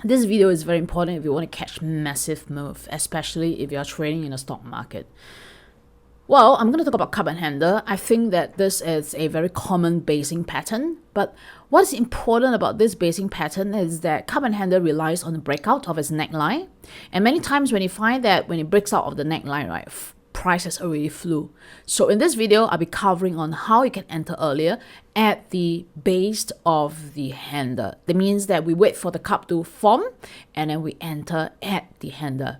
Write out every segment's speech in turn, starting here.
This video is very important if you want to catch massive move, especially if you're trading in the stock market. Well, I'm going to talk about cup and handle. I think that this is a very common basing pattern, but what is important about this basing pattern is that cup and handle relies on the breakout of its neckline. And many times when you find that when it breaks out of the neckline, right, price has already flew. So in this video, I'll be covering on how you can enter earlier at the base of the handle. That means that we wait for the cup to form and then we enter at the handle.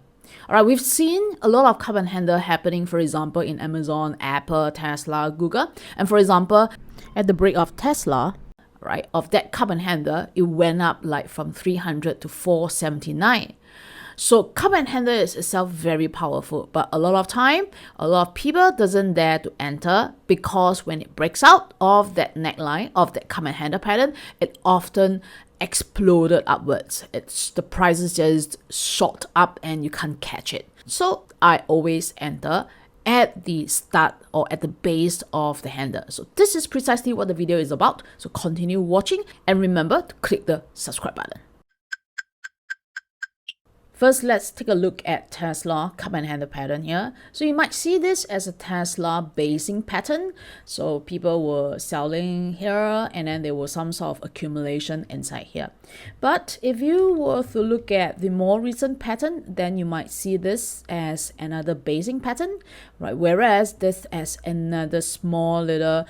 All right, we've seen a lot of cup and handle happening, for example, in Amazon, Apple, Tesla, Google. And for example, at the break of Tesla, right, of that cup and handle, it went up like from 300 to 479. So cup and handle is itself very powerful, but a lot of time, a lot of people doesn't dare to enter because when it breaks out of that neckline, of that cup and handle pattern, it often exploded upwards. The prices just shot up and you can't catch it. So I always enter at the start or at the base of the handle. So this is precisely what the video is about. So continue watching and remember to click the subscribe button. First, let's take a look at Tesla cup and handle pattern here. So you might see this as a Tesla basing pattern. So people were selling here and then there was some sort of accumulation inside here. But if you were to look at the more recent pattern, then you might see this as another basing pattern, right? Whereas this as another small little,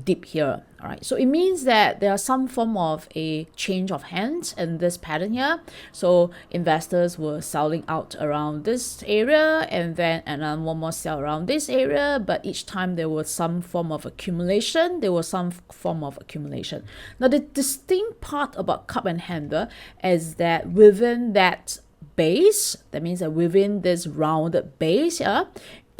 dip here. All right, so it means that there are some form of a change of hands in this pattern here. So investors were selling out around this area and then one more sell around this area, but each time there was some form of accumulation. Now the distinct part about cup and handle is that within that base, that means that within this rounded base here,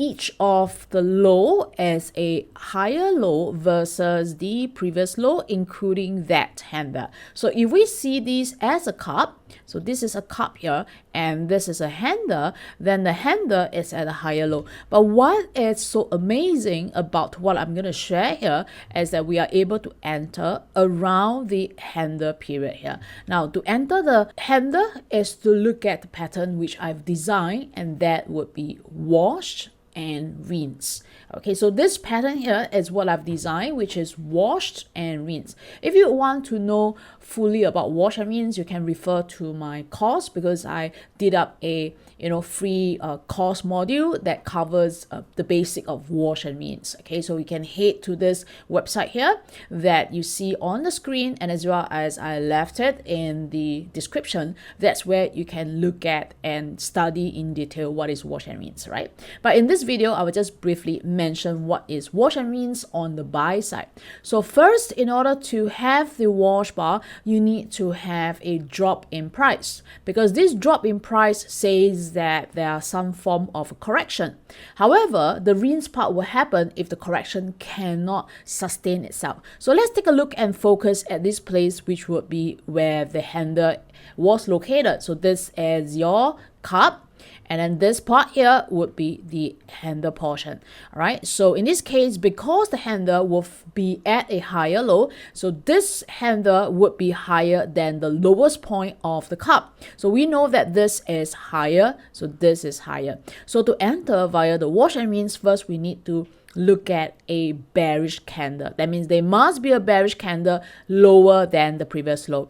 each of the low is a higher low versus the previous low, including that handle. So if we see this as a cup, so this is a cup here, and this is a handle, then the handle is at a higher low. But what is so amazing about what I'm going to share here is that we are able to enter around the handle period here. Now, to enter the handle is to look at the pattern which I've designed, and that would be washed and rinse. Okay, so this pattern here is what I've designed, which is washed and rinse. If you want to know fully about wash and rinse, you can refer to my course, because I did up a free course module that covers the basic of wash and rinse. Okay, so you can head to this website here that you see on the screen, and as well as I left it in the description. That's where you can look at and study in detail what is wash and rinse, right? But in this video, I will just briefly mention what is wash and rinse on the buy side. So first, in order to have the wash bar, you need to have a drop in price, because this drop in price says that there are some form of correction. However, the rinse part will happen if the correction cannot sustain itself. So let's take a look and focus at this place, which would be where the handle was located. So this is your cup, and then this part here would be the handle portion. All right, so in this case, because the handle will be at a higher low, so this handle would be higher than the lowest point of the cup. So we know that this is higher, so this is higher. So to enter via the wash and rinse, first we need to look at a bearish candle. That means there must be a bearish candle lower than the previous low.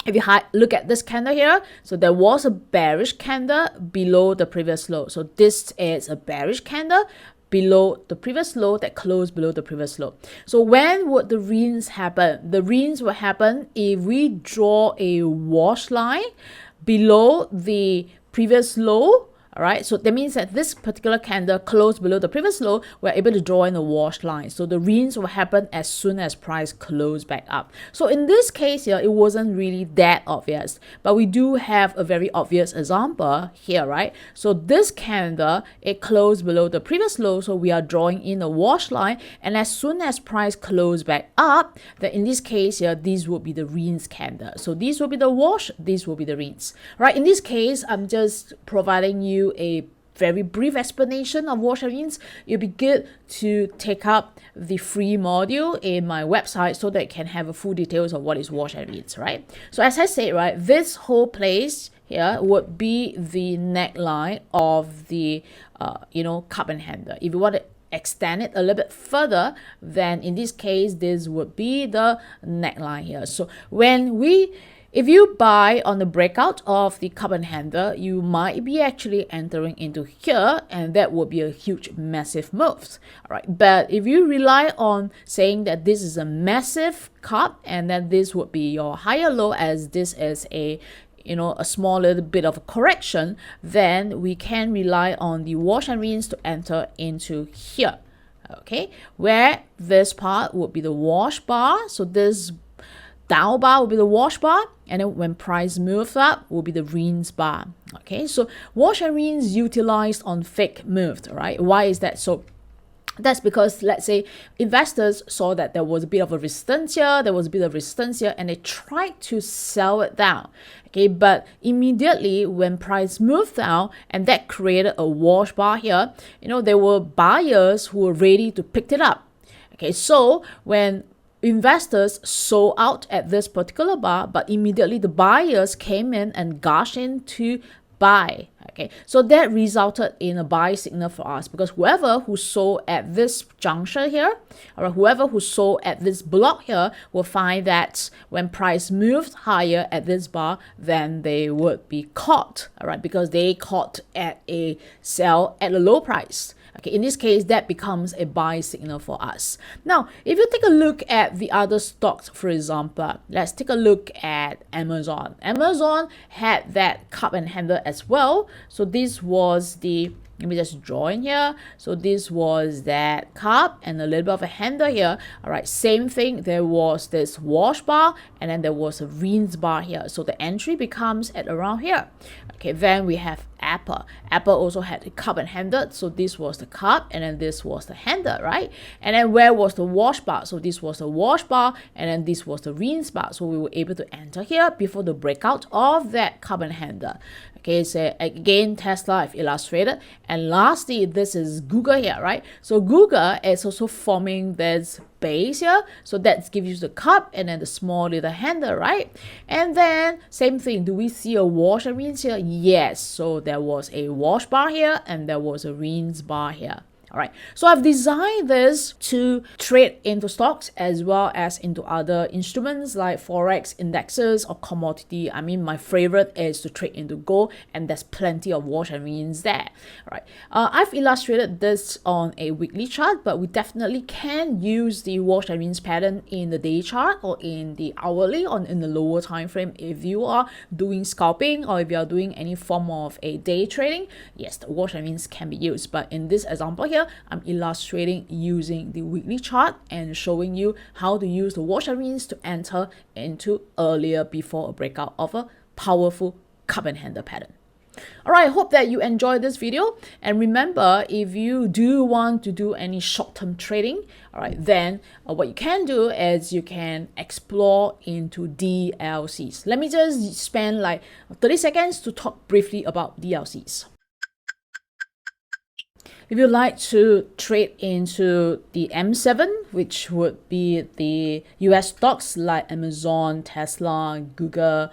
If you look at this candle here, so there was a bearish candle below the previous low. So this is a bearish candle below the previous low that closed below the previous low. So when would the rinse happen? The rinse will happen if we draw a wash line below the previous low. All right, so that means that this particular candle closed below the previous low, we're able to draw in a wash line. So the rinse will happen as soon as price closed back up. So in this case here, it wasn't really that obvious, but we do have a very obvious example here, right? So this candle, it closed below the previous low, so we are drawing in a wash line, and as soon as price closed back up, then in this case here, these will be the rinse candle. So these will be the wash, these will be the rinse, right? In this case, I'm just providing you a very brief explanation of wash and rinse, it'll be good to take up the free module in my website so that you can have a full details of what is wash and rinse, right? So as I said, right, this whole place here would be the neckline of the cup and handle. If you want to extend it a little bit further, then in this case this would be the neckline here. So if you buy on the breakout of the cup and handle, you might be actually entering into here, and that would be a huge, massive move. All right, but if you rely on saying that this is a massive cup and then this would be your higher low, as this is a small little bit of a correction, then we can rely on the wash and rinse to enter into here. Okay, where this part would be the wash bar. So this down bar will be the wash bar, and then when price moves up will be the rinse bar. Okay, so wash and rinse utilized on fake moves, right? Why is that so? That's because, let's say, investors saw that there was a bit of a resistance here, and they tried to sell it down. Okay, but immediately when price moved down, and that created a wash bar here, there were buyers who were ready to pick it up. Okay, so when investors sold out at this particular bar, but immediately the buyers came in and gushed in to buy. Okay, so that resulted in a buy signal for us, because whoever who sold at this juncture here, or whoever who sold at this block here, will find that when price moved higher at this bar, then they would be caught, all right, because they caught at a sell at a low price. Okay, in this case, that becomes a buy signal for us. Now, if you take a look at the other stocks, for example, let's take a look at Amazon. Amazon had that cup and handle as well. So this was the, let me just draw in here. So this was that cup and a little bit of a handle here. All right, same thing. There was this wash bar and then there was a rinse bar here. So the entry becomes at around here. Okay, then we have Apple. Apple also had a cup and handle. So this was the cup and then this was the handle, right? And then where was the wash bar? So this was the wash bar and then this was the rinse bar. So we were able to enter here before the breakout of that cup and handle. Okay, so again, Tesla I've illustrated. And lastly, this is Google here, right? So Google is also forming this base here. So that gives you the cup and then the small little handle, right? And then same thing, do we see a wash and rinse here? Yes, so there was a wash bar here and there was a rinse bar here. All right, so I've designed this to trade into stocks as well as into other instruments like forex, indexes, or commodity. I mean, my favorite is to trade into gold, and there's plenty of wash and rinse there. All right, I've illustrated this on a weekly chart, but we definitely can use the wash and rinse pattern in the day chart or in the hourly or in the lower time frame. If you are doing scalping or if you are doing any form of a day trading, yes, the wash and rinse can be used. But in this example here, I'm illustrating using the weekly chart and showing you how to use the wash and rinse to enter into earlier before a breakout of a powerful cup and handle pattern. All right, I hope that you enjoyed this video. And remember, if you do want to do any short-term trading, all right, then what you can do is you can explore into DLCs. Let me just spend like 30 seconds to talk briefly about DLCs. If you'd like to trade into the M7, which would be the US stocks like Amazon, Tesla, Google,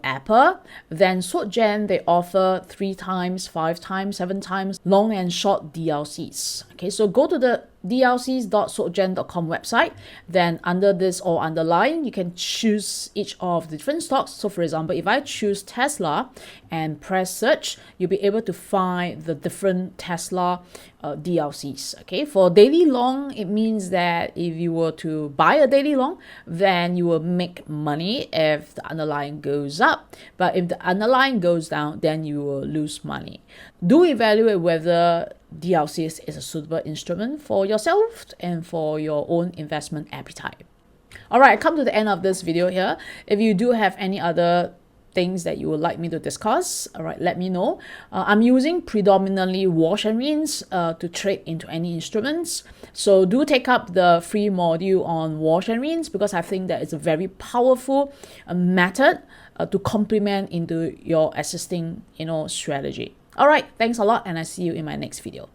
Apple, then SocGen, they offer 3 times, 5 times, 7 times long and short DLCs. Okay, so go to the dlcs.socgen.com website. Then under this or underline, you can choose each of the different stocks. So for example, if I choose Tesla and press search, you'll be able to find the different Tesla DLCs. Okay, for daily long, it means that if you were to buy a daily long, then you will make money if the underlying goes up. But if the underlying goes down, then you will lose money. Do evaluate whether DLCs is a suitable instrument for yourself and for your own investment appetite. All right, come to the end of this video here. If you do have any other things that you would like me to discuss, all right, let me know. I'm using predominantly wash and rinse to trade into any instruments. So do take up the free module on wash and rinse, because I think that it's a very powerful method to complement into your existing strategy. All right, thanks a lot, and I see you in my next video.